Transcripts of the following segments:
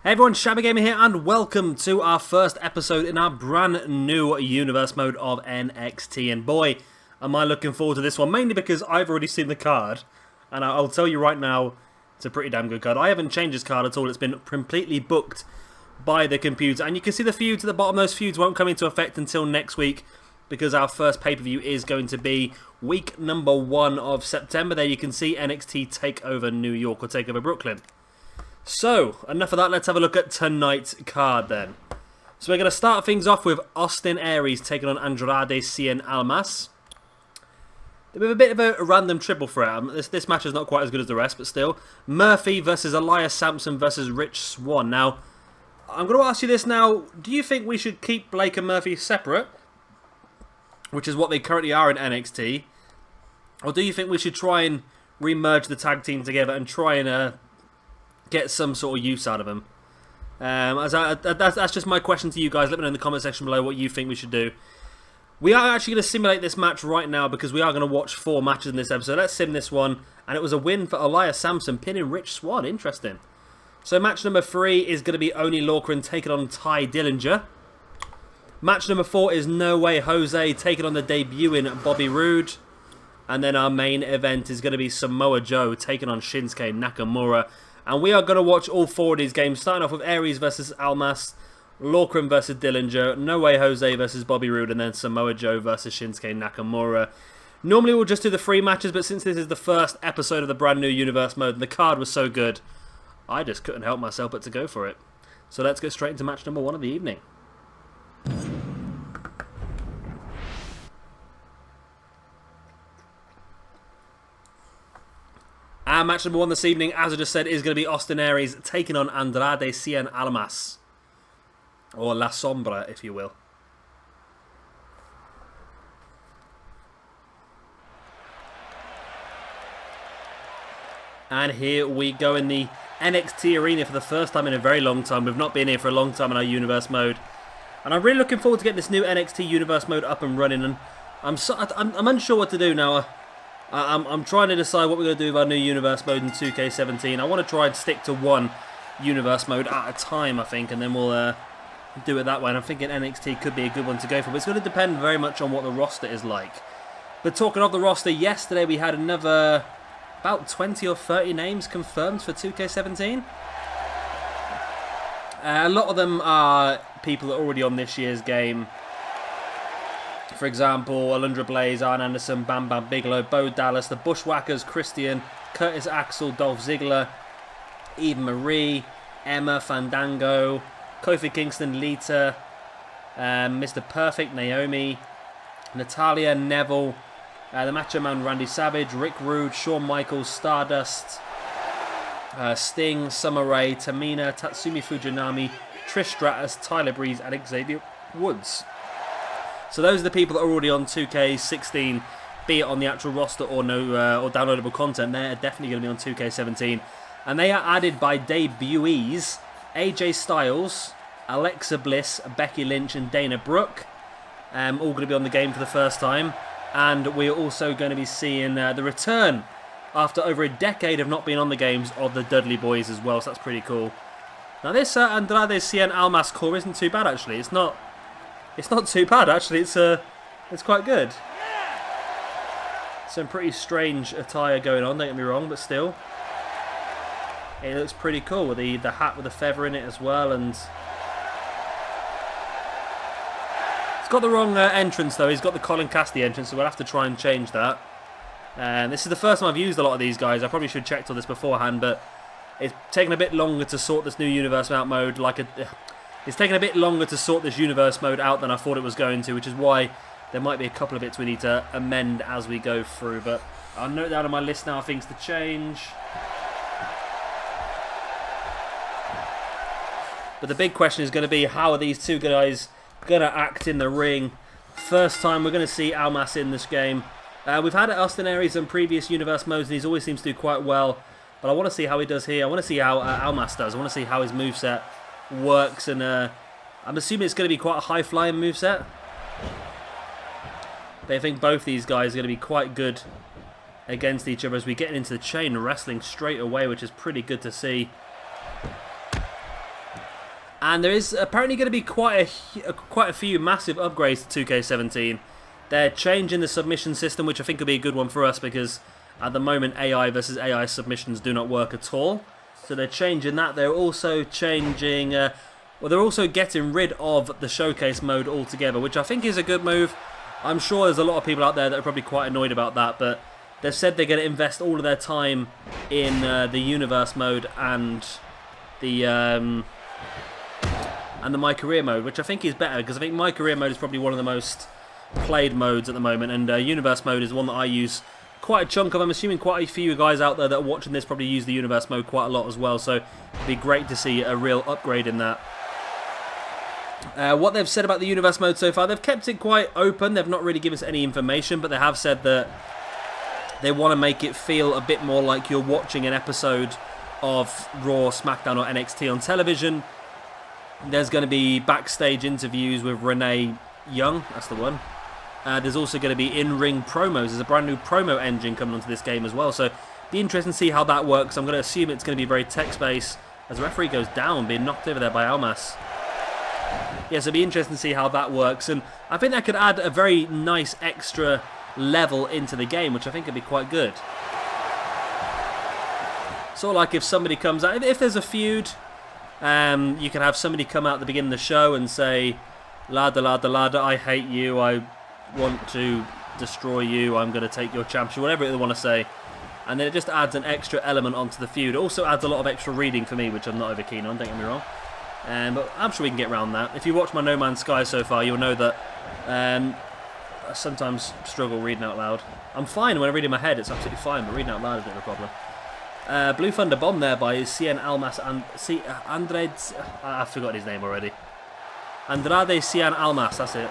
Hey everyone, Shabby Gamer here, and welcome to our first episode in our brand new universe mode of NXT. And boy, am I looking forward to this one, mainly because I've already seen the card, and I'll tell you right now, it's a pretty damn good card. I haven't changed this card at all, it's been completely booked by the computer, and you can see the feuds at the bottom. Those feuds won't come into effect until next week, because our first pay-per-view is going to be week number 1 of September. There you can see NXT TakeOver New York, or TakeOver Brooklyn. So, enough of that, let's have a look at tonight's card then. So we're going to start things off with Aries taking on Andrade, Cien, Almas. With a bit of a random triple threat. This match is not quite as good as the rest, but still. Murphy versus Elias Sampson versus Rich Swann. Now, I'm going to ask you this now. Do you think we should keep Blake and Murphy separate, which is what they currently are in NXT? Or do you think we should try and re-merge the tag team together and try and get some sort of use out of them? That's just my question to you guys. Let me know in the comment section below what you think we should do. We are actually going to simulate this match right now because we are going to watch 4 matches in this episode. Let's sim this one. And it was a win for Elias Sampson, pinning Rich Swann. Interesting. So match number 3 is going to be Oney Lorcan taking on Dillanger. Match number 4 is No Way Jose taking on the debuting Bobby Roode. And then our main event is going to be Samoa Joe taking on Shinsuke Nakamura. And we are going to watch all 4 of these games, starting off with Aries versus Almas, Lorcan versus Dillanger, No Way Jose versus Bobby Roode, and then Samoa Joe versus Shinsuke Nakamura. Normally we'll just do the 3 matches, but since this is the first episode of the brand new universe mode and the card was so good, I just couldn't help myself but to go for it. So let's get straight into match number 1 of the evening. And match number 1 this evening, as I just said, is going to be Aries taking on Andrade, Cien, Almas. Or La Sombra, if you will. And here we go in the NXT arena for the first time in a very long time. We've not been here for a long time in our universe mode. And I'm really looking forward to getting this new NXT universe mode up and running. And I'm unsure what to do now. I'm trying to decide what we're going to do with our new universe mode in 2K17. I want to try and stick to 1 universe mode at a time, I think, and then we'll do it that way. And I'm thinking NXT could be a good one to go for, but it's going to depend very much on what the roster is like. But talking of the roster, yesterday we had another about 20 or 30 names confirmed for 2K17. A lot of them are people that are already on this year's game. For example, Alundra Blaze, Arn Anderson, Bam Bam Bigelow, Bo Dallas, the Bushwhackers, Christian, Curtis Axel, Dolph Ziggler, Eve Marie, Emma, Fandango, Kofi Kingston, Lita, Mr. Perfect, Naomi, Natalia, Neville, the Macho Man, Randy Savage, Rick Rude, Shawn Michaels, Stardust, Sting, Summer Rae, Tamina, Tatsumi Fujinami, Trish Stratus, Tyler Breeze, and Xavier Woods. So those are the people that are already on 2K16, be it on the actual roster or no or downloadable content. They're definitely going to be on 2K17. And they are added by debutees AJ Styles, Alexa Bliss, Becky Lynch, and Dana Brooke. All going to be on the game for the first time. And we're also going to be seeing the return, after over a decade of not being on the games, of the Dudley Boys as well. So that's pretty cool. Now this Andrade, Cien, Almas core isn't too bad actually. It's not too bad actually. It's quite good. Some pretty strange attire going on, don't get me wrong, but still, it looks pretty cool with the hat with the feather in it as well. And it's got the wrong entrance though. He's got the Colin Cassidy entrance, so we'll have to try and change that. And this is the first time I've used a lot of these guys. I probably should have checked all this beforehand, but it's taken a bit longer to sort this new universe out mode. It's taken a bit longer to sort this universe mode out than I thought it was going to, which is why there might be a couple of bits we need to amend as we go through. But I'll note down on my list now things to change. But the big question is going to be, how are these 2 guys going to act in the ring? First time we're going to see Almas in this game. We've had Aries in previous universe modes, and he's always seems to do quite well. But I want to see how he does here. I want to see how Almas does. I want to see how his moveset works, and I'm assuming it's going to be quite a high-flying moveset. But I think both these guys are going to be quite good against each other as we get into the chain wrestling straight away, which is pretty good to see. And there is apparently going to be quite a few massive upgrades to 2K17. They're changing the submission system, which I think will be a good one for us because at the moment AI versus AI submissions do not work at all. So they're changing that. They're also changing... well, they're also getting rid of the showcase mode altogether, which I think is a good move. I'm sure there's a lot of people out there that are probably quite annoyed about that, but they've said they're going to invest all of their time in the universe mode and the My Career mode, which I think is better because I think My Career mode is probably one of the most played modes at the moment, and universe mode is one that I use quite a chunk of. I'm assuming quite a few guys out there that are watching this probably use the universe mode quite a lot as well, so it'd be great to see a real upgrade in that. What they've said about the universe mode so far, they've kept it quite open. They've not really given us any information, but they have said that they want to make it feel a bit more like you're watching an episode of Raw, SmackDown or NXT on television. There's going to be backstage interviews with Renee Young, that's the one. There's also going to be in-ring promos. There's a brand new promo engine coming onto this game as well, so be interesting to see how that works. I'm going to assume it's going to be very text-based as the referee goes down, being knocked over there by Almas. Yeah, so it'll be interesting to see how that works, and I think that could add a very nice extra level into the game, which I think could be quite good. Sort of like if somebody comes out, if there's a feud, you can have somebody come out at the beginning of the show and say, "Ladder, ladder, ladder, I hate you, I want to destroy you, I'm going to take your championship," whatever they want to say. And then it just adds an extra element onto the feud. It also adds a lot of extra reading for me, which I'm not over keen on, don't get me wrong. But I'm sure we can get around that. If you watch my No Man's Sky so far, you'll know that I sometimes struggle reading out loud. I'm fine when I read in my head, it's absolutely fine, but reading out loud is a bit of a problem. Blue Thunder Bomb there by Cien, Almas, and Andrade. I've forgotten his name already. Andrade, Cien, Almas, that's it.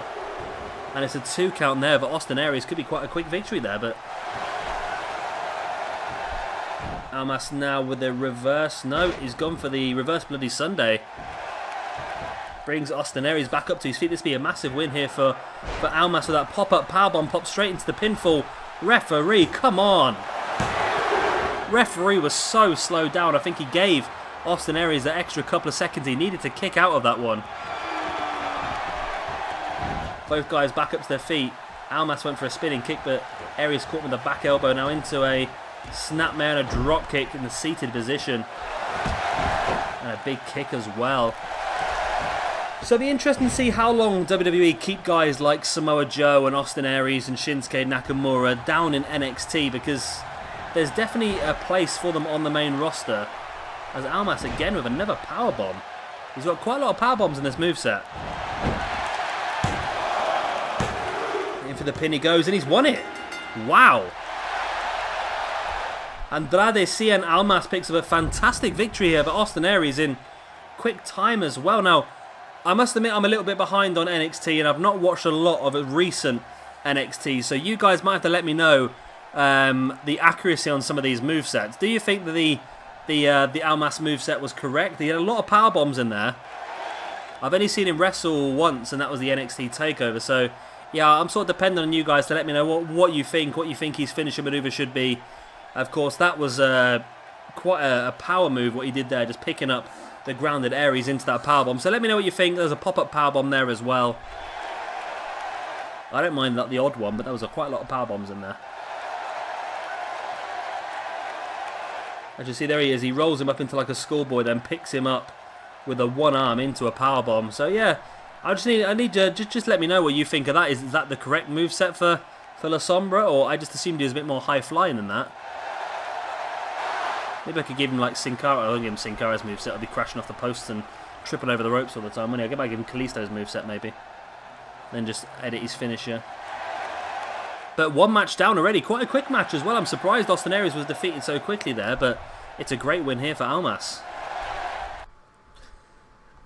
And it's a 2 count there, but Austin Aries could be quite a quick victory there, but Almas now with the reverse. No, he's gone for the reverse Bloody Sunday. Brings Austin Aries back up to his feet. This would be a massive win here for Almas with that pop-up powerbomb, pop straight into the pinfall. Referee, come on. Referee was so slowed down. I think he gave Austin Aries that extra couple of seconds he needed to kick out of that one. Both guys back up to their feet. Almas went for a spinning kick, but Aries caught with the back elbow. Now into a snapmare and a drop kick in the seated position. And a big kick as well. So it'll be interesting to see how long WWE keep guys like Samoa Joe and Austin Aries and Shinsuke Nakamura down in NXT, because there's definitely a place for them on the main roster. As Almas again with another powerbomb. He's got quite a lot of powerbombs in this moveset. In for the pin he goes, and he's won it. Wow. Andrade, Cien, Almas picks up a fantastic victory here, but Austin Aries in quick time as well. Now, I must admit I'm a little bit behind on NXT, and I've not watched a lot of recent NXT, so you guys might have to let me know the accuracy on some of these movesets. Do you think that the Almas moveset was correct? He had a lot of power bombs in there. I've only seen him wrestle once, and that was the NXT takeover, so yeah, I'm sort of dependent on you guys to let me know what you think his finishing maneuver should be. Of course, that was quite a power move, what he did there, just picking up the grounded Aries into that powerbomb. So let me know what you think. There's a pop-up powerbomb there as well. I don't mind that the odd one, but there was quite a lot of powerbombs in there. As you see, there he is. He rolls him up into like a schoolboy, then picks him up with a one arm into a powerbomb. So yeah, I need you just let me know what you think of that. Is that the correct moveset for La Sombra, or I just assumed he was a bit more high flying than that? Maybe I could give him like Sin Cara. I won't give him Sin Cara's moveset. I'll be crashing off the posts and tripping over the ropes all the time. I'll give him Kalisto's moveset maybe. Then just edit his finisher. But one match down already. Quite a quick match as well. I'm surprised Austin Aries was defeated so quickly there, but it's a great win here for Almas.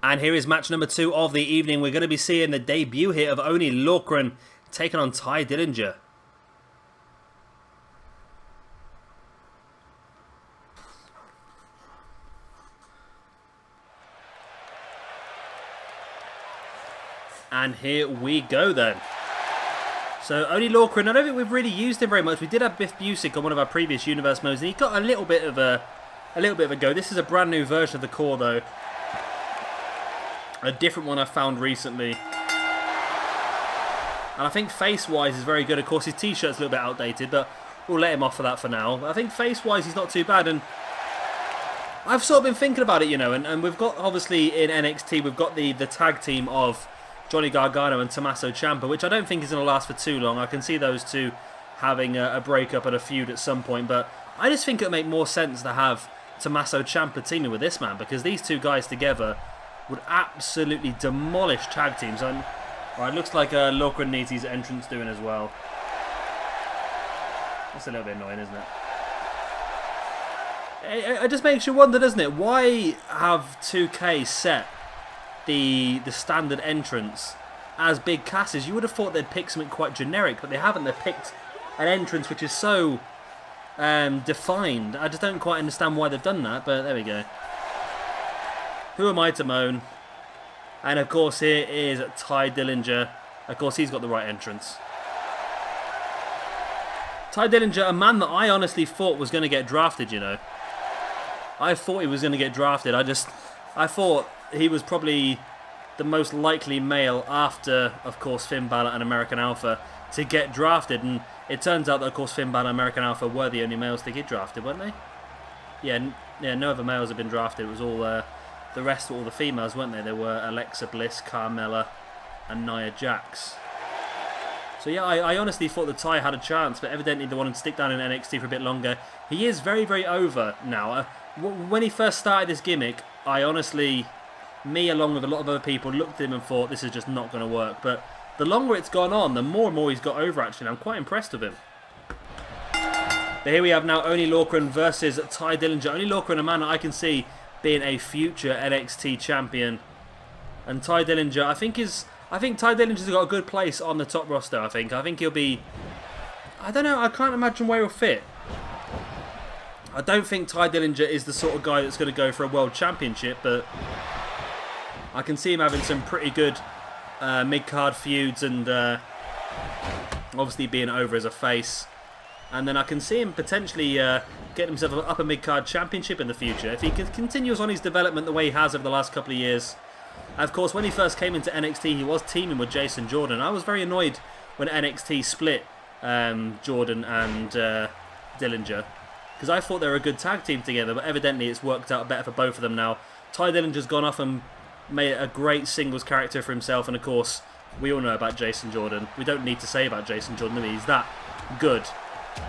And here is match number 2 of the evening. We're going to be seeing the debut here of Oney Lorcan taking on Dillanger. And here we go then. So Oney Lorcan, I don't think we've really used him very much. We did have Biff Busick on one of our previous universe modes, and he got a little bit of a go. This is a brand new version of the core though. A different one I found recently. And I think face-wise is very good. Of course, his t-shirt's a little bit outdated, but we'll let him off for that for now. I think face-wise he's not too bad, and I've sort of been thinking about it, you know, and we've got, obviously, in NXT, we've got the tag team of Johnny Gargano and Tommaso Ciampa, which I don't think is going to last for too long. I can see those two having a breakup and a feud at some point, but I just think it would make more sense to have Tommaso Ciampa teaming with this man, because these two guys together would absolutely demolish tag teams. And alright, looks like Lorcan needs his entrance doing as well. That's a little bit annoying, isn't it? It just makes you wonder, doesn't it? Why have 2K set the standard entrance as Big Cass's? You would have thought they'd pick something quite generic, but they haven't. They've picked an entrance which is so defined. I just don't quite understand why they've done that, but there we go. Who am I to moan? And of course here is Ty Dillanger. Of course he's got the right entrance. Ty Dillanger, a man that I honestly thought was going to get drafted, you know. I thought he was going to get drafted. I thought he was probably the most likely male after, of course, Finn Balor and American Alpha to get drafted. And it turns out that, of course, Finn Balor and American Alpha were the only males to get drafted, weren't they? Yeah, no other males have been drafted. It was all the rest were all the females, weren't they? There were Alexa Bliss, Carmella, and Nia Jax. So yeah, I honestly thought that Ty had a chance, but evidently they wanted to stick down in NXT for a bit longer. He is very, very over now. When he first started this gimmick, I honestly, me along with a lot of other people, looked at him and thought this is just not going to work. But the longer it's gone on, the more and more he's got over actually. I'm quite impressed with him. But here we have now Oney Lorcan versus Ty Dillanger. Oney Lorcan, a man that I can see being a future NXT champion. And Ty Dillanger, I think Ty Dillinger's got a good place on the top roster, I think he'll be, I don't know, I can't imagine where he'll fit. I don't think Ty Dillinger is the sort of guy that's going to go for a world championship, but I can see him having some pretty good mid-card feuds and obviously being over as a face. And then I can see him potentially getting himself an upper mid-card championship in the future if he continues on his development the way he has over the last couple of years. Of course, when he first came into NXT, he was teaming with Jason Jordan. I was very annoyed when NXT split Jordan and Dillinger, because I thought they were a good tag team together, but evidently it's worked out better for both of them now. Ty Dillinger's gone off and made a great singles character for himself, and of course, we all know about Jason Jordan. We don't need to say about Jason Jordan, do we? He's that good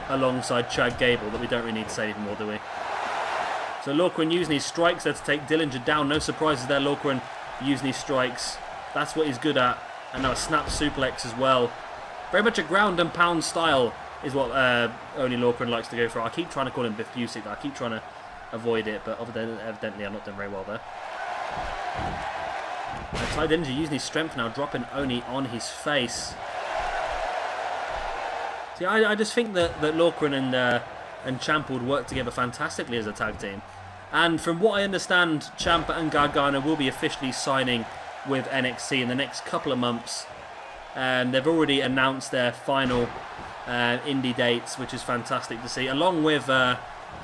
alongside Chad Gable that we don't really need to say anything more, do we? So Lorcan using his strikes there to take Dillinger down. No surprises there, Lorcan using his strikes. That's what he's good at. And now a snap suplex as well. Very much a ground and pound style is what Oney Lorcan likes to go for. I keep trying to call him Biff Busick, I keep trying to avoid it, but evidently I'm not doing very well there. Ty Dillinger using his strength now, dropping Oney on his face. See, I just think that Lorcan and Ciampa would work together fantastically as a tag team. And from what I understand, Ciampa and Gargano will be officially signing with NXT in the next couple of months. They've already announced their final indie dates, which is fantastic to see, along with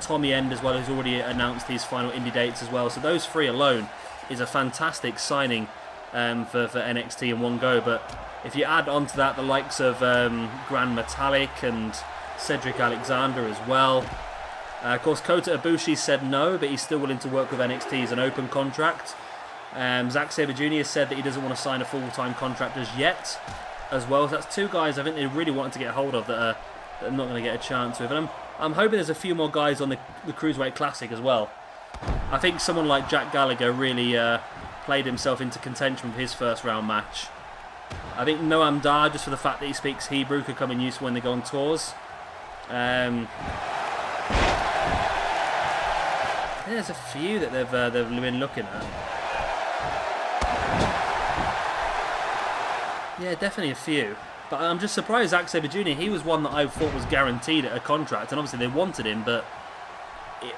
Tommy End as well, who's already announced his final indie dates as well. So those three alone is a fantastic signing for NXT in one go. But if you add onto that the likes of Grand Metalik and Cedric Alexander as well. Of course, Kota Ibushi said no, but he's still willing to work with NXT as an open contract. Zack Sabre Jr. said that he doesn't want to sign a full-time contract as yet as well. So that's two guys I think they really wanted to get hold of that are not going to get a chance with. And I'm hoping there's a few more guys on the Cruiserweight Classic as well. I think someone like Jack Gallagher really played himself into contention with his first round match. I think Noam Dar, just for the fact that he speaks Hebrew, could come in useful when they go on tours. There's a few that they've been looking at. Yeah, definitely a few. But I'm just surprised Zack Sabre Jr., he was one that I thought was guaranteed a contract, and obviously they wanted him, but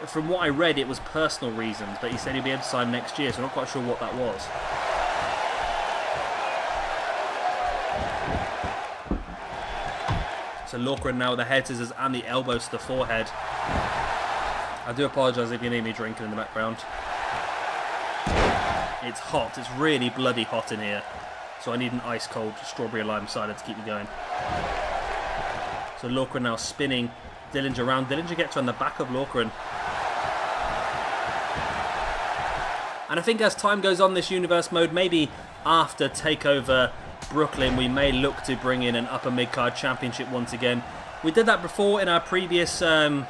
from what I read, it was personal reasons, but he said he'd be able to sign next year, so I'm not quite sure what that was. So Lorcan now with the head scissors and the elbows to the forehead. I do apologise if you need me drinking in the background. It's hot. It's really bloody hot in here. So I need an ice cold strawberry lime cider to keep me going. So Lorcan now spinning Dillanger around. Dillanger gets on the back of Lorcan. And I think as time goes on this universe mode, maybe after TakeOver Brooklyn, we may look to bring in an upper mid-card championship once again. We did that before in our previous universe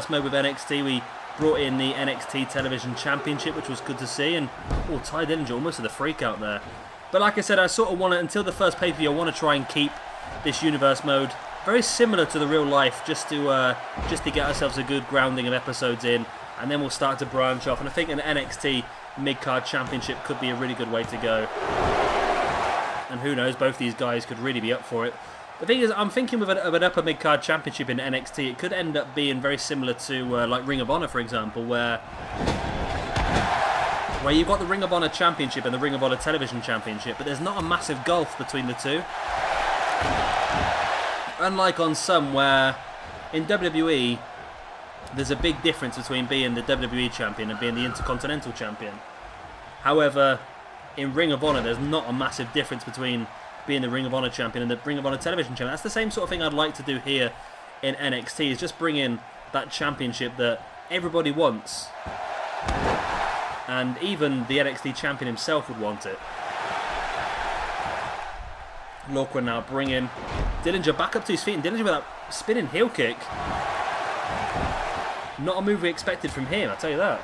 mode with NXT. We brought in the NXT Television Championship, which was good to see. And Ty Dillinger almost with a freak out there. But like I said, I sort of want to, until the first pay-per-view, I want to try and keep this universe mode very similar to the real life, just to get ourselves a good grounding of episodes in, and then we'll start to branch off. And I think an NXT mid-card championship could be a really good way to go. And who knows, both these guys could really be up for it. The thing is, I'm thinking of an upper mid-card championship in NXT. It could end up being very similar to like Ring of Honor, for example, where you've got the Ring of Honor Championship and the Ring of Honor Television Championship, but there's not a massive gulf between the two. Unlike on some where in WWE there's a big difference between being the WWE Champion and being the Intercontinental Champion. However, in Ring of Honor there's not a massive difference between being the Ring of Honor Champion and the Ring of Honor Television Champion. That's the same sort of thing I'd like to do here in NXT, is just bring in that championship that everybody wants. And even the NXT Champion himself would want it. Lorcan now bringing Dillinger back up to his feet, and Dillinger with that spinning heel kick. Not a move we expected from him, I'll tell you that.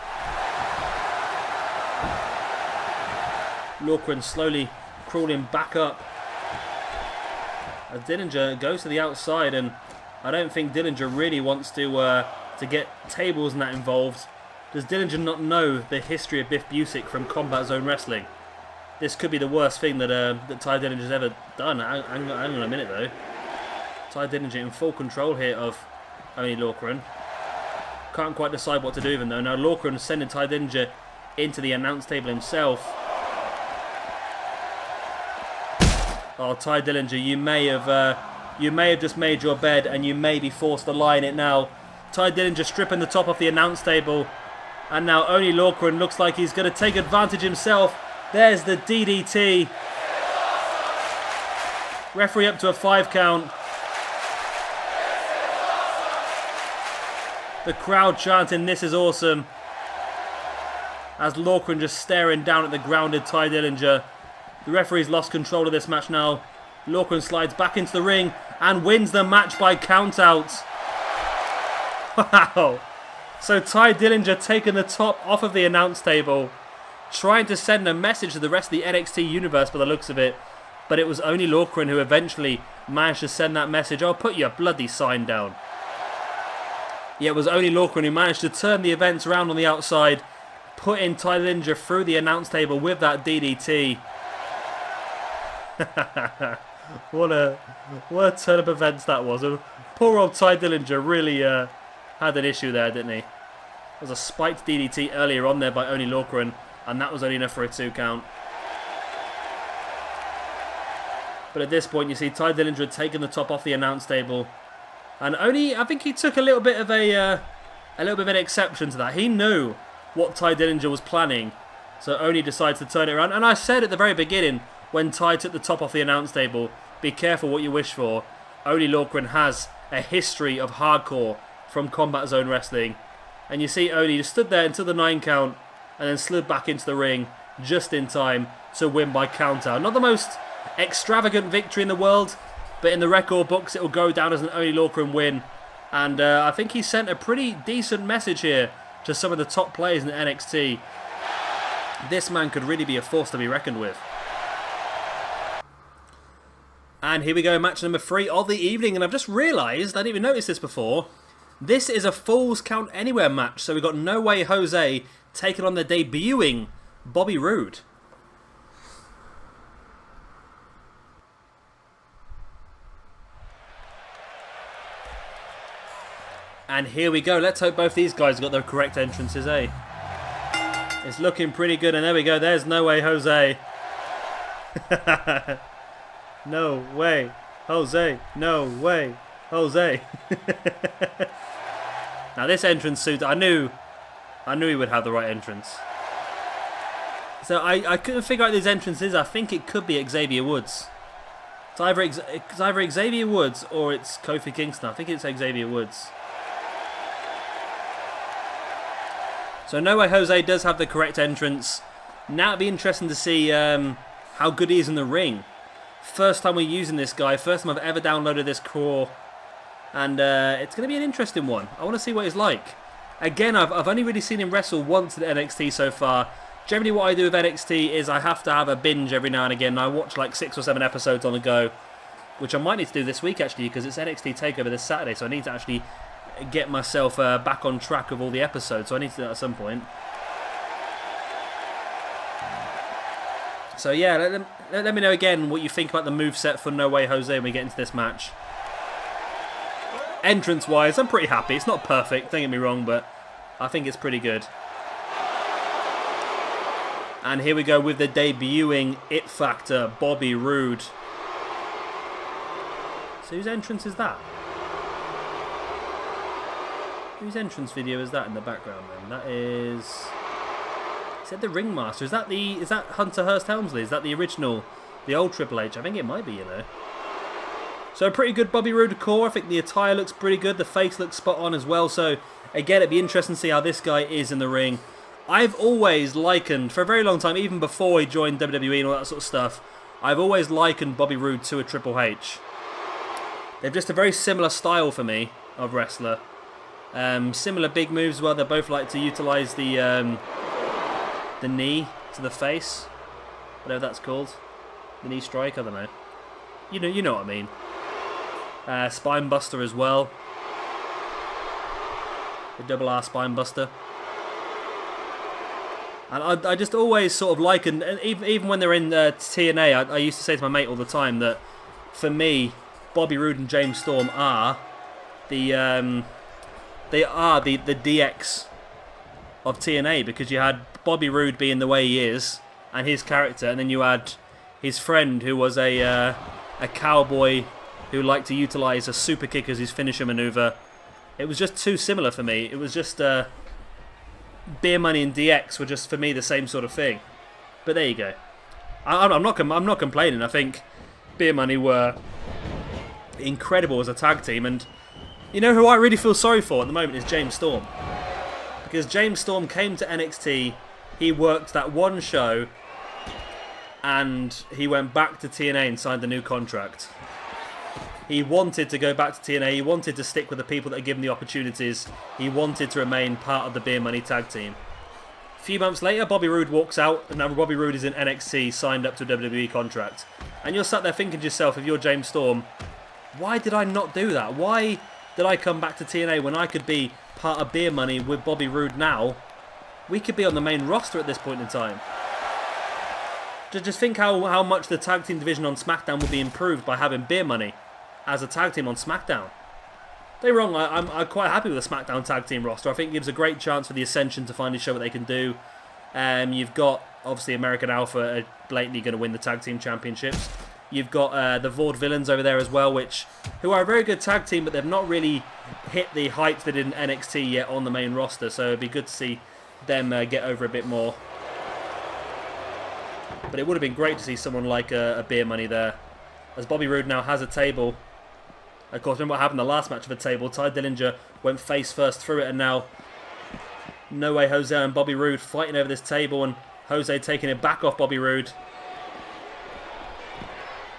Lorcan slowly crawling back up. As Dillinger goes to the outside, and I don't think Dillinger really wants to get tables and that involved. Does Dillinger not know the history of Biff Busick from Combat Zone Wrestling? This could be the worst thing that Ty Dillinger's ever done. Hang on a minute though. Ty Dillinger in full control here of Oney Lorcan. Can't quite decide what to do with him though. Now Lorcan sending Ty Dillinger into the announce table himself. Oh, Ty Dillinger, you may have just made your bed, and you may be forced to lie in it now. Ty Dillinger stripping the top off the announce table, and now Oney Lorcan looks like he's going to take advantage himself. There's the DDT. Referee up to a 5 count. The crowd chanting, "This is awesome," as Lorcan just staring down at the grounded Ty Dillinger. The referee's lost control of this match now. Lorcan slides back into the ring and wins the match by countout. Wow. So Ty Dillinger taking the top off of the announce table, trying to send a message to the rest of the NXT universe by the looks of it. But it was Oney Lorcan who eventually managed to send that message. "Oh, put your bloody sign down." Yeah, it was Oney Lorcan who managed to turn the events around on the outside, putting Ty Dillinger through the announce table with that DDT. What a turn of events that was. Poor old Ty Dillinger really had an issue there, didn't he? There was a spiked DDT earlier on there by Oney Lorcan, and that was only enough for a 2 count. But at this point, you see Ty Dillinger had taken the top off the announce table, and Oney, I think he took a little bit of an exception to that. He knew what Ty Dillinger was planning, so Oney decides to turn it around. And I said at the very beginning, when Ty took the top off the announce table, be careful what you wish for. Oney Lorcan has a history of hardcore from Combat Zone Wrestling. And you see Oney just stood there until the 9 count and then slid back into the ring just in time to win by countout. Not the most extravagant victory in the world, but in the record books it will go down as an Oney Lorcan win. And I think he sent a pretty decent message here to some of the top players in the NXT. This man could really be a force to be reckoned with. And here we go, match number 3 of the evening. And I've just realised, I didn't even notice this before, this is a Falls Count Anywhere match. So we've got No Way Jose taking on the debuting Bobby Roode. And here we go. Let's hope both these guys got their correct entrances, eh? It's looking pretty good. And there we go. There's No Way Jose. No way, Jose. No way, Jose. Now this entrance suit, I knew he would have the right entrance. So I couldn't figure out these entrances. I think it could be Xavier Woods. It's either Xavier Woods or it's Kofi Kingston. I think it's Xavier Woods. So No Way Jose does have the correct entrance. Now it'd be interesting to see how good he is in the ring. First time we're using this guy. First time I've ever downloaded this core. And it's going to be an interesting one. I want to see what he's like. Again, I've only really seen him wrestle once at NXT so far. Generally what I do with NXT is I have to have a binge every now and again. I watch like 6 or 7 episodes on the go. Which I might need to do this week actually, because it's NXT TakeOver this Saturday. So I need to actually get myself back on track of all the episodes. So I need to do that at some point. So yeah, let me know again what you think about the moveset for No Way Jose when we get into this match. Entrance-wise, I'm pretty happy. It's not perfect, don't get me wrong, but I think it's pretty good. And here we go with the debuting It Factor, Bobby Roode. So whose entrance is that? Whose entrance video is that in the background then? That is... Is that the Ringmaster? Is that Hunter Hearst Helmsley? Is that the original, the old Triple H? I think it might be, you know. So a pretty good Bobby Roode core. I think the attire looks pretty good. The face looks spot on as well. So again, it'd be interesting to see how this guy is in the ring. I've always likened, for a very long time, even before he joined WWE and all that sort of stuff, I've always likened Bobby Roode to a Triple H. They've just a very similar style for me of wrestler. Similar big moves as well. They both like to utilise the knee to the face, whatever that's called. The knee strike, I don't know. You know what I mean. Spine buster as well. The double R spine buster. And I just always sort of liken, even when they're in TNA, I used to say to my mate all the time that for me, Bobby Roode and James Storm are the DX of TNA, because you had Bobby Roode being the way he is and his character, and then you had his friend who was a cowboy who liked to utilise a super kick as his finisher manoeuvre. It was just too similar for me. It was just Beer Money and DX were just for me the same sort of thing. But there you go. I'm not complaining. I think Beer Money were incredible as a tag team, and you know who I really feel sorry for at the moment is James Storm, because James Storm came to NXT, he worked that one show, and he went back to TNA and signed a new contract. He wanted to go back to TNA, he wanted to stick with the people that give him the opportunities, he wanted to remain part of the Beer Money tag team. A few months later, Bobby Roode walks out, and now Bobby Roode is in NXT, signed up to a WWE contract. And you're sat there thinking to yourself, if you're James Storm, why did I not do that? Why did I come back to TNA when I could be part of Beer Money with Bobby Roode now? We could be on the main roster at this point in time. Just think how much the tag team division on SmackDown would be improved by having Beer Money as a tag team on SmackDown. Don't get me wrong, I'm quite happy with the SmackDown tag team roster. I think it gives a great chance for the Ascension to finally show what they can do. You've got, obviously, American Alpha are blatantly going to win the tag team championships. You've got the Vaudevillains over there as well, who are a very good tag team, but they've not really hit the heights they did in NXT yet on the main roster. So it'd be good to see them get over a bit more. But it would have been great to see someone like a Beer Money there, as Bobby Roode now has a table. Of course, remember what happened in the last match of a table? Ty Dillinger went face first through it, and now No Way Jose and Bobby Roode fighting over this table, and Jose taking it back off Bobby Roode.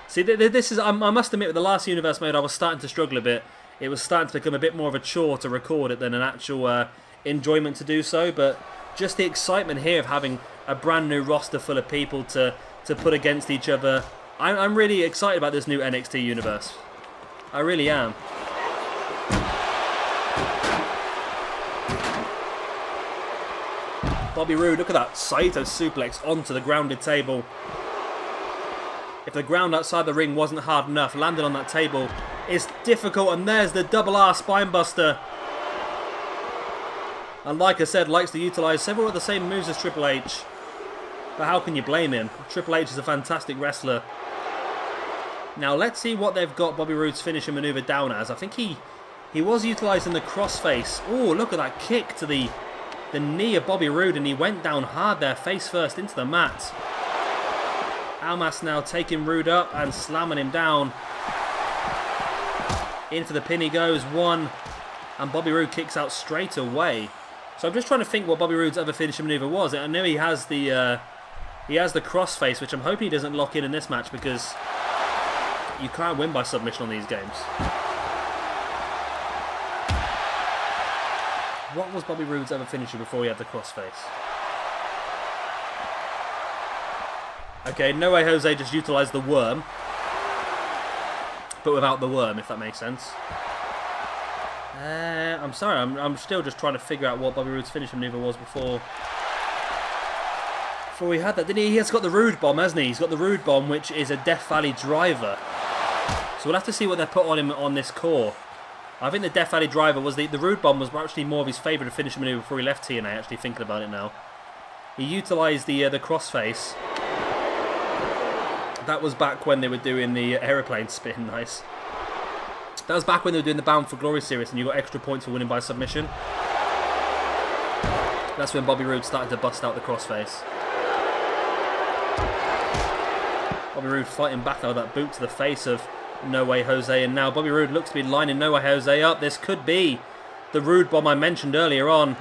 See, this is, I must admit, with the last Universe mode, I was starting to struggle a bit. It was starting to become a bit more of a chore to record it than an actual enjoyment to do so, but just the excitement here of having a brand new roster full of people to put against each other. I'm really excited about this new NXT Universe. I really am. Bobby Roode, look at that Saito suplex onto the grounded table. If the ground outside the ring wasn't hard enough, landing on that table is difficult, and there's the double R spinebuster. And like I said, likes to utilise several of the same moves as Triple H. But how can you blame him? Triple H is a fantastic wrestler. Now let's see what they've got Bobby Roode's finisher manoeuvre down as. I think he was utilising the crossface. Oh, look at that kick to the the knee of Bobby Roode, and he went down hard there, face first into the mat. Almas now taking Roode up and slamming him down. In for the pin he goes, 1, and Bobby Roode kicks out straight away. So I'm just trying to think what Bobby Roode's other finishing maneuver was. I know he has the crossface, which I'm hoping he doesn't lock in this match, because you can't win by submission on these games. What was Bobby Roode's other finisher before he had the crossface? Okay, No Way Jose just utilised the worm, but without the worm, if that makes sense. I'm sorry, I'm still just trying to figure out what Bobby Roode's finishing maneuver was before he had that. He has got the Roode bomb, hasn't he? He's got the Roode bomb, which is a Death Valley driver. So we'll have to see what they put on him on this core. I think the Death Valley driver was the Roode bomb was actually more of his favourite finishing maneuver before he left TNA, actually thinking about it now. He utilised the crossface. That was back when they were doing the aeroplane spin, nice. That was back when they were doing the Bound for Glory series and you got extra points for winning by submission. That's when Bobby Roode started to bust out the crossface. Bobby Roode fighting back out of that boot to the face of No Way Jose, and now Bobby Roode looks to be lining No Way Jose up. This could be the Roode bomb I mentioned earlier on.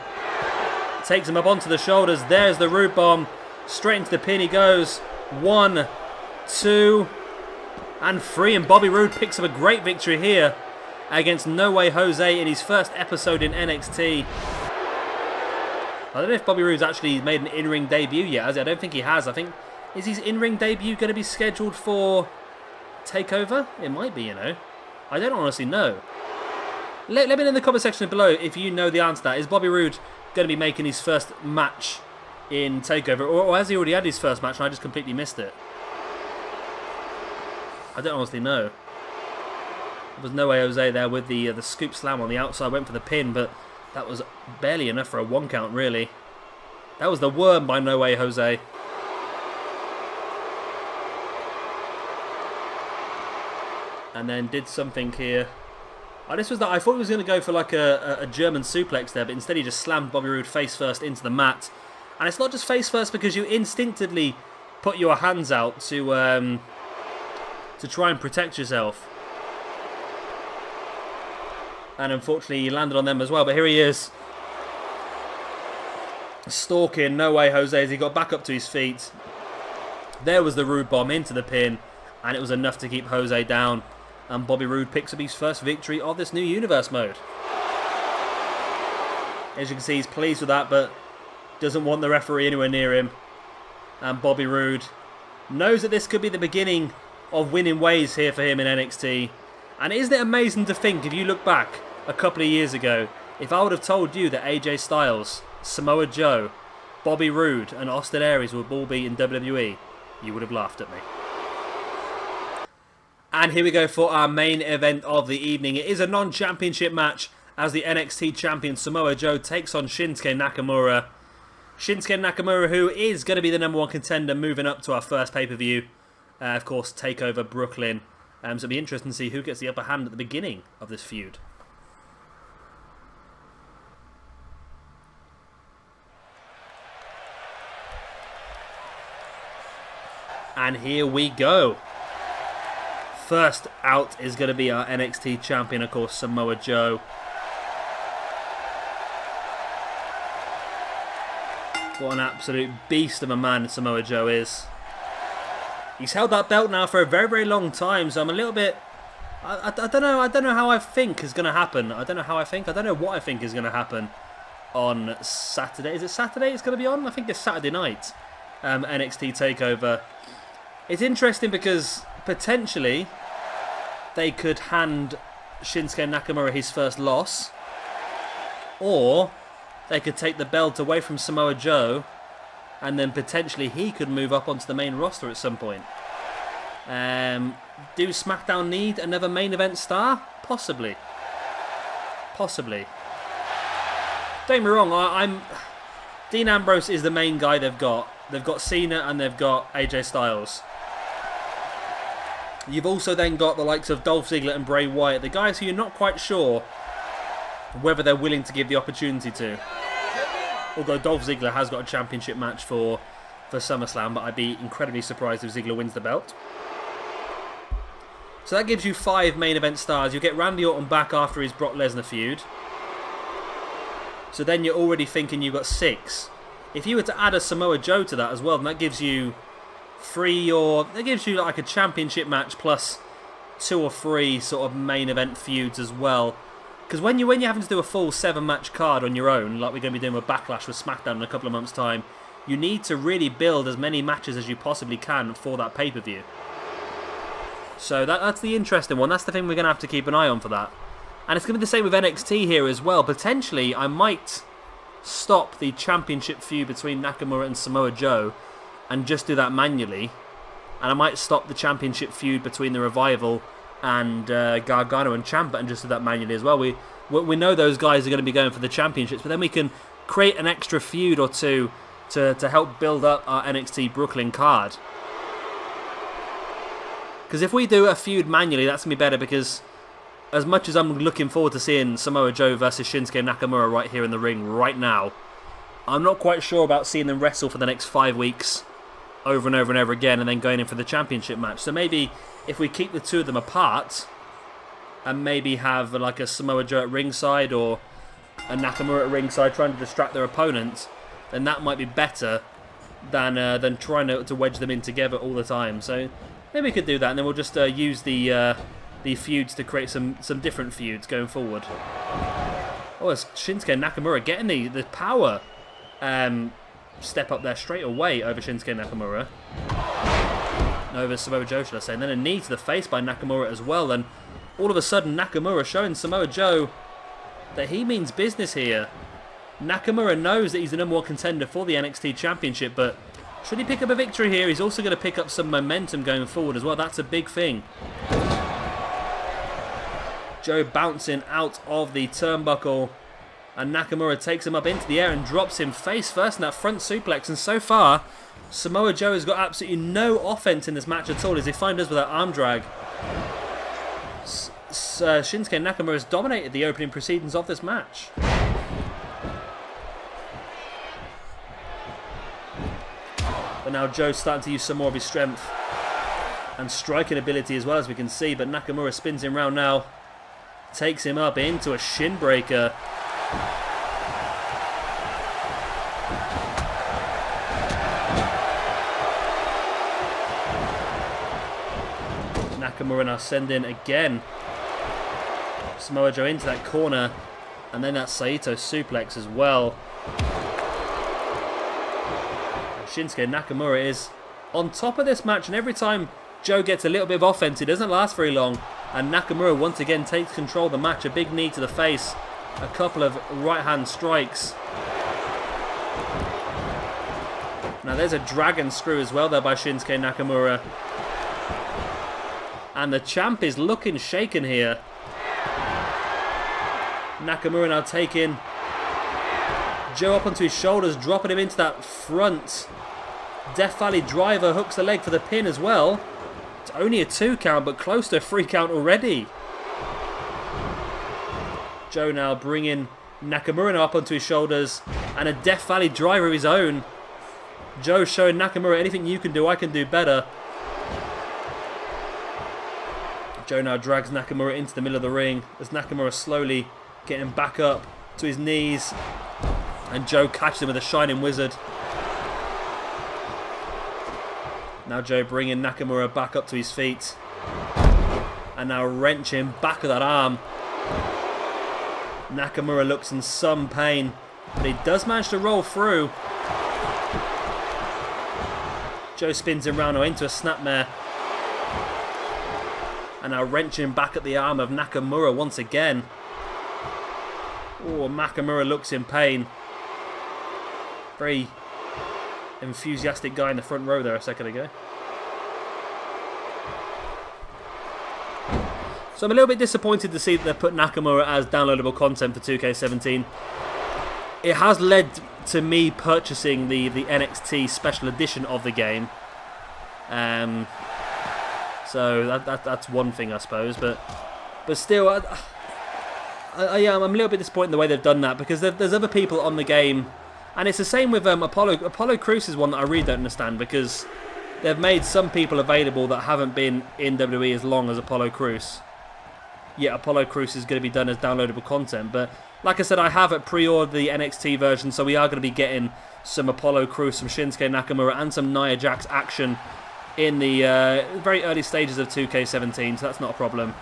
Takes him up onto the shoulders. There's the Roode bomb. Straight into the pin he goes. 1, 2, and 3, and Bobby Roode picks up a great victory here against No Way Jose in his first episode in NXT. I don't know if Bobby Roode's actually made an in-ring debut yet, has he? I don't think he has. I think, is his in-ring debut going to be scheduled for TakeOver? It might be, you know. I don't honestly know. Let me know in the comment section below if you know the answer to that. Is Bobby Roode going to be making his first match in TakeOver, or has he already had his first match and I just completely missed it? I don't honestly know. There was No Way Jose there with the scoop slam on the outside. Went for the pin, but that was barely enough for a 1 count, really. That was the worm by No Way Jose. And then did something here. Oh, this was that. I thought he was going to go for like a German suplex there, but instead he just slammed Bobby Roode face first into the mat. And it's not just face first because you instinctively put your hands out to try and protect yourself. And unfortunately he landed on them as well, but here he is. Stalking No Way Jose as he got back up to his feet. There was the Roode bomb into the pin, and it was enough to keep Jose down. And Bobby Roode picks up his first victory of this new universe mode. As you can see, he's pleased with that, but doesn't want the referee anywhere near him. And Bobby Roode knows that this could be the beginning of winning ways here for him in NXT. And isn't it amazing to think, if you look back a couple of years ago, if I would have told you that AJ Styles, Samoa Joe, Bobby Roode and Austin Aries would all be in WWE, you would have laughed at me. And here we go for our main event of the evening. It is a non-championship match as the NXT champion Samoa Joe takes on Shinsuke Nakamura. Shinsuke Nakamura, who is going to be the #1 contender moving up to our first pay-per-view. Of course, TakeOver Brooklyn. So it'll be interesting to see who gets the upper hand at the beginning of this feud. And here we go. First out is going to be our NXT champion, of course, Samoa Joe. What an absolute beast of a man Samoa Joe is. He's held that belt now for a very, very long time, so I'm a little bit... I don't know how I think is going to happen. I don't know what I think is going to happen on Saturday. Is it Saturday it's going to be on? I think it's Saturday night. NXT TakeOver. It's interesting because potentially they could hand Shinsuke Nakamura his first loss, or they could take the belt away from Samoa Joe, and then potentially he could move up onto the main roster at some point. Do SmackDown need another main event star? Possibly. Possibly. Don't get me wrong, Dean Ambrose is the main guy they've got. They've got Cena and they've got AJ Styles. You've also then got the likes of Dolph Ziggler and Bray Wyatt, the guys who you're not quite sure whether they're willing to give the opportunity to. Although Dolph Ziggler has got a championship match for SummerSlam, but I'd be incredibly surprised if Ziggler wins the belt. So that gives you 5 main event stars. You'll get Randy Orton back after his Brock Lesnar feud. So then you're already thinking you've got 6. If you were to add a Samoa Joe to that as well, then that gives you 3 or... That gives you like a championship match plus 2 or 3 sort of main event feuds as well. Because when you're having to do a full 7-match card on your own, like we're going to be doing with Backlash with SmackDown in a couple of months' time, you need to really build as many matches as you possibly can for that pay-per-view. So that's the interesting one. That's the thing we're going to have to keep an eye on for that. And it's going to be the same with NXT here as well. Potentially, I might stop the championship feud between Nakamura and Samoa Joe and just do that manually. And I might stop the championship feud between the Revival and Gargano and Ciampa and just do that manually as well. We know those guys are going to be going for the championships, but then we can create an extra feud or two to help build up our NXT Brooklyn card. Because if we do a feud manually, that's going to be better, because as much as I'm looking forward to seeing Samoa Joe versus Shinsuke Nakamura right here in the ring right now, I'm not quite sure about seeing them wrestle for the next 5 weeks over and over and over again and then going in for the championship match. So maybe if we keep the two of them apart and maybe have like a Samoa Joe at ringside or a Nakamura at ringside trying to distract their opponents, then that might be better than trying to wedge them in together all the time. So maybe we could do that, and then we'll just use the feuds to create some different feuds going forward. Oh, it's Shinsuke Nakamura getting the power step up there straight away over Shinsuke Nakamura. No, over Samoa Joe, should I say. And then a knee to the face by Nakamura as well. And all of a sudden, Nakamura showing Samoa Joe that he means business here. Nakamura knows that he's the #1 contender for the NXT Championship, but should he pick up a victory here, he's also going to pick up some momentum going forward as well. That's a big thing. Joe bouncing out of the turnbuckle, and Nakamura takes him up into the air and drops him face first in that front suplex. And so far, Samoa Joe has got absolutely no offense in this match at all, as he finds us with that arm drag. Shinsuke Nakamura has dominated the opening proceedings of this match. But now Joe's starting to use some more of his strength and striking ability as well, as we can see. But Nakamura spins him round now, takes him up into a shin breaker. Nakamura now sending again Samoa Joe into that corner, and then that Saito suplex as well. Shinsuke Nakamura is on top of this match, and every time Joe gets a little bit of offense, it doesn't last very long, and Nakamura once again takes control of the match. A big knee to the face, a couple of right hand strikes. Now there's a dragon screw as well there by Shinsuke Nakamura, and the champ is looking shaken here. Nakamura now taking Joe up onto his shoulders, dropping him into that front Death Valley driver, hooks the leg for the pin as well. It's only a 2 count, but close to a 3 count already. Joe now bringing Nakamura up onto his shoulders, and a Death Valley driver of his own. Joe showing Nakamura, anything you can do, I can do better. Joe now drags Nakamura into the middle of the ring as Nakamura slowly getting back up to his knees, and Joe catches him with a Shining Wizard. Now Joe bringing Nakamura back up to his feet, and now wrenching back of that arm. Nakamura looks in some pain, but he does manage to roll through. Joe spins him round into a snapmare, and now wrenching back at the arm of Nakamura once again. Oh, Nakamura looks in pain. Very enthusiastic guy in the front row there a second ago. So I'm a little bit disappointed to see that they've put Nakamura as downloadable content for 2K17. It has led to me purchasing the NXT special edition of the game. So that's one thing, I suppose. But still, I'm a little bit disappointed in the way they've done that, because there's other people on the game, And it's the same with Apollo Crews is one that I really don't understand, because they've made some people available that haven't been in WWE as long as Apollo Crews. Yet Apollo Crews is going to be done as downloadable content. But like I said, I have pre-ordered the NXT version, so we are going to be getting some Apollo Crews, some Shinsuke Nakamura, and some Nia Jax action in the very early stages of 2K17, so that's not a problem.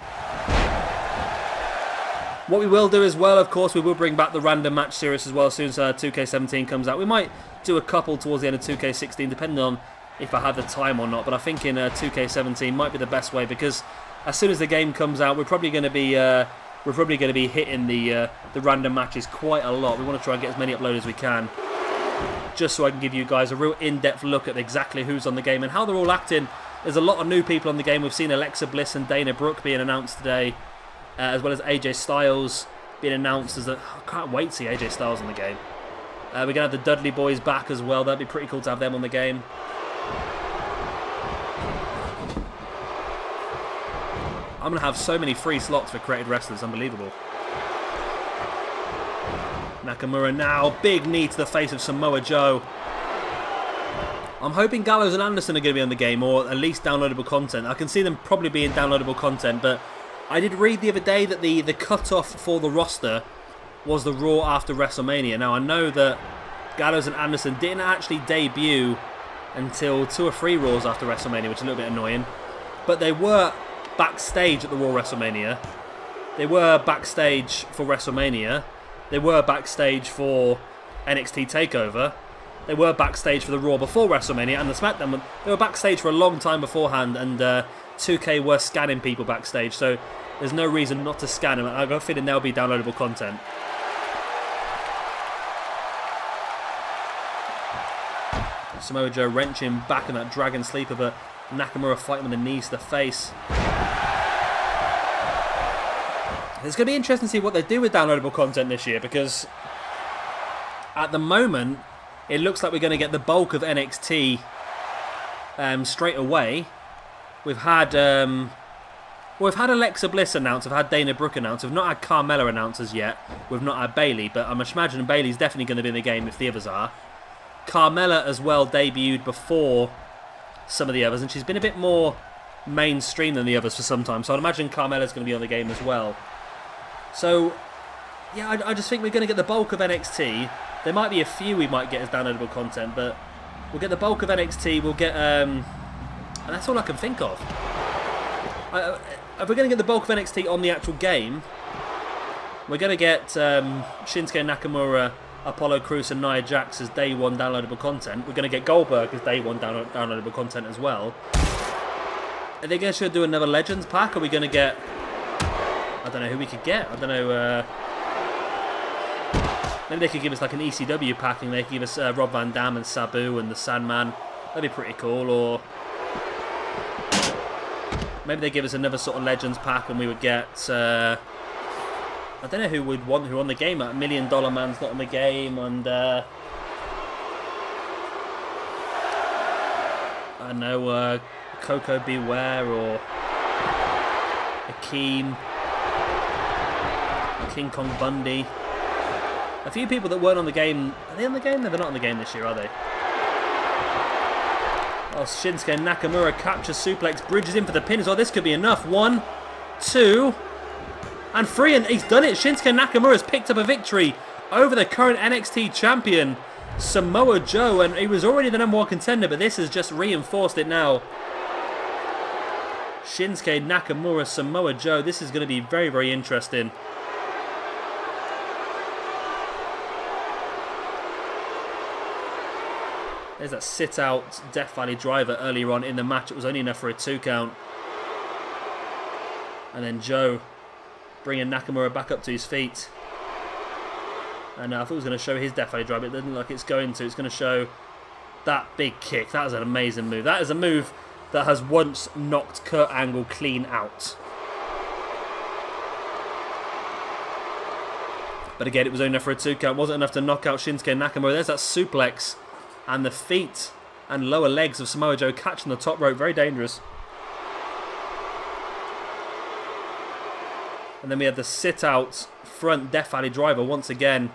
What we will do as well, of course, we will bring back the random match series as well as soon as 2K17 comes out. We might do a couple towards the end of 2K16, depending on if I have the time or not. But I think in 2K17 might be the best way, because as soon as the game comes out, we're probably going to be hitting the random matches quite a lot. We want to try and get as many uploaded as we can, just so I can give you guys a real in-depth look at exactly who's on the game and how they're all acting. There's a lot of new people on the game. We've seen Alexa Bliss and Dana Brooke being announced today, as well as AJ Styles being announced as I can't wait to see AJ Styles in the game. We're going to have the Dudley Boys back as well. That'd be pretty cool to have them on the game. I'm going to have so many free slots for created wrestlers. Unbelievable. Nakamura now. Big knee to the face of Samoa Joe. I'm hoping Gallows and Anderson are going to be on the game, or at least downloadable content. I can see them probably being downloadable content, but I did read the other day that the cut-off for the roster was the Raw after WrestleMania. Now, I know that Gallows and Anderson didn't actually debut until 2 or 3 Raws after WrestleMania, which is a little bit annoying. But they were backstage at the Raw WrestleMania. They were backstage for WrestleMania. They were backstage for NXT TakeOver. They were backstage for the Raw before WrestleMania and the SmackDown. They were backstage for a long time beforehand, and 2K were scanning people backstage, so there's no reason not to scan them. I've got a feeling they'll be downloadable content. Samoa Joe wrenching back in that Dragon Sleeper, but Nakamura fighting with the knees to the face. It's going to be interesting to see what they do with downloadable content this year, because at the moment it looks like we're going to get the bulk of NXT straight away. We've had Alexa Bliss announced, we've had Dana Brooke announced, we've not had Carmella announced as yet, we've not had Bayley, but I'm imagining Bayley's definitely going to be in the game if the others are. Carmella as well debuted before some of the others, and she's been a bit more mainstream than the others for some time, so I'd imagine Carmella's going to be on the game as well. So, yeah, I just think we're going to get the bulk of NXT. There might be a few we might get as downloadable content, but we'll get the bulk of NXT, we'll get, and that's all I can think of. If we're going to get the bulk of NXT on the actual game, we're going to get Shinsuke Nakamura, Apollo Crews and Nia Jax as day 1 downloadable content. We're going to get Goldberg as day 1 downloadable content as well. Are they going to do another Legends pack? Are we going to get... I don't know who we could get. I don't know... maybe they could give us like an ECW pack, and they could give us Rob Van Dam and Sabu and the Sandman. That'd be pretty cool. Or maybe they give us another sort of Legends pack, and we would get... I don't know who would want who on the game. Like $1 Million Man's not on the game, and I know Coco Beware or Akeem, King Kong Bundy. A few people that weren't on the game. Are they on the game? No, they're not on the game this year, are they? Oh, Shinsuke Nakamura captures suplex, bridges in for the pin as well. This could be enough. 1, 2, and 3, and he's done it. Shinsuke Nakamura has picked up a victory over the current NXT champion, Samoa Joe, and he was already the #1 contender, but this has just reinforced it now. Shinsuke Nakamura, Samoa Joe. This is going to be very, very interesting. There's that sit-out Death Valley driver earlier on in the match. It was only enough for a 2 count. And then Joe bringing Nakamura back up to his feet. And I thought it was going to show his Death Valley driver. It doesn't look like it's going to. It's going to show that big kick. That is an amazing move. That is a move that has once knocked Kurt Angle clean out. But again, it was only enough for a 2 count. Wasn't enough to knock out Shinsuke Nakamura. There's that suplex. And the feet and lower legs of Samoa Joe catching the top rope. Very dangerous. And then we had the sit-out front Death Valley driver once again.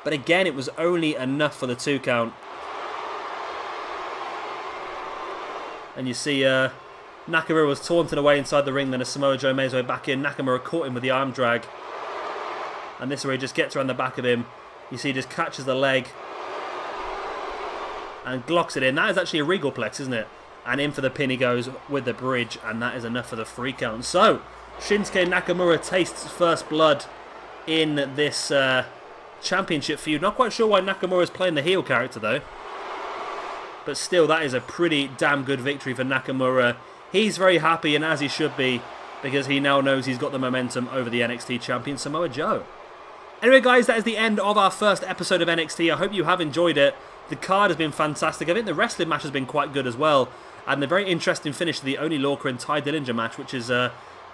But again, it was only enough for the 2 count. And you see Nakamura was taunted away inside the ring, then a Samoa Joe made his way back in. Nakamura caught him with the arm drag. And this is where he just gets around the back of him. You see he just catches the leg. And glocks it in. That is actually a regal plex, isn't it? And in for the pin he goes with the bridge. And that is enough for the 3 count. So, Shinsuke Nakamura tastes first blood in this championship feud. Not quite sure why Nakamura is playing the heel character though. But still, that is a pretty damn good victory for Nakamura. He's very happy, and as he should be, because he now knows he's got the momentum over the NXT champion, Samoa Joe. Anyway, guys, that is the end of our first episode of NXT. I hope you have enjoyed it. The card has been fantastic. I think the wrestling match has been quite good as well. And the very interesting finish to the Oney Lorcan Ty Dillanger match, which is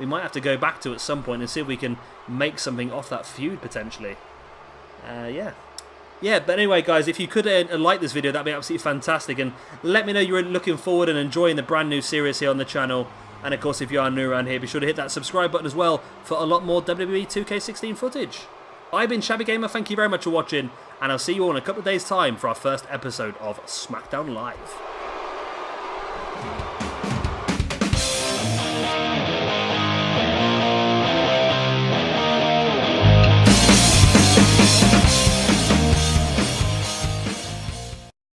we might have to go back to at some point and see if we can make something off that feud, potentially. Yeah, but anyway, guys, if you could like this video, that'd be absolutely fantastic. And let me know you're looking forward and enjoying the brand new series here on the channel. And of course, if you are new around here, be sure to hit that subscribe button as well for a lot more WWE 2K16 footage. I've been Shabby Gamer, thank you very much for watching, and I'll see you all in a couple of days' time for our first episode of SmackDown Live.